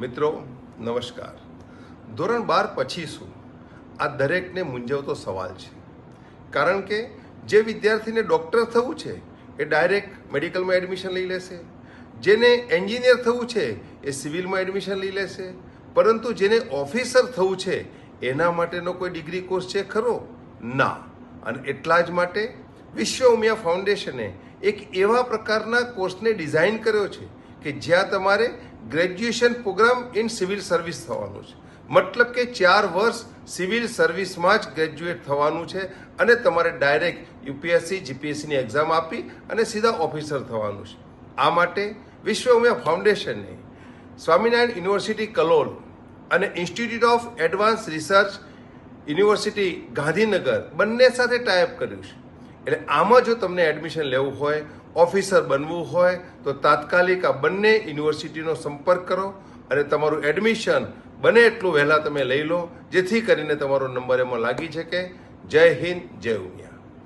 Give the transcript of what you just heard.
મિત્રો નમસ્કાર. ધોરણ 12 પછી શું? આ દરેકને મૂંઝવતો સવાલ છે. કારણ કે જે વિદ્યાર્થીને ડૉક્ટર થવું છે એ ડાયરેક્ટ મેડિકલમાં એડમિશન લઈ લેશે, જેને એન્જિનિયર થવું છે એ સિવિલમાં એડમિશન લઈ લેશે, પરંતુ જેને ઓફિસર થવું છે એના માટેનો કોઈ ડિગ્રી કોર્સ છે ખરો? ના. અને એટલા જ માટે વિશ્વ ઉમિયા ફાઉન્ડેશને એક એવા પ્રકારના કોર્સને ડિઝાઇન કર્યો છે કે જ્યાં તમારે graduation program in civil service થવાનું છે. મતલબ કે 4 વર્ષ સિવિલ સર્વિસમાં જ ગ્રેજ્યુએટ થવાનું છે અને તમારે ડાયરેક્ટ યુપીએસસી જીપીએસસીની એક્ઝામ આપી અને સીધા ઓફિસર થવાનું છે. આ માટે વિશ્વ ઉમિયા ફાઉન્ડેશને સ્વામિનારાયણ યુનિવર્સિટી કલોલ અને institute of advance research university Gandhinagar બંને સાથે ટાઈપ કર્યું છે. એટલે આમાં જો તમને એડમિશન લેવું હોય, ઓફિસર બનવું હોય તો તાત્કાલિક આ બંને યુનિવર્સિટીનો સંપર્ક કરો અને તમારું એડમિશન બને એટલું વહેલા તમે લઈ લો, જેથી કરીને તમારો નંબર એમાં લાગી શકે. જય હિન્દ, જય ઉમિયા.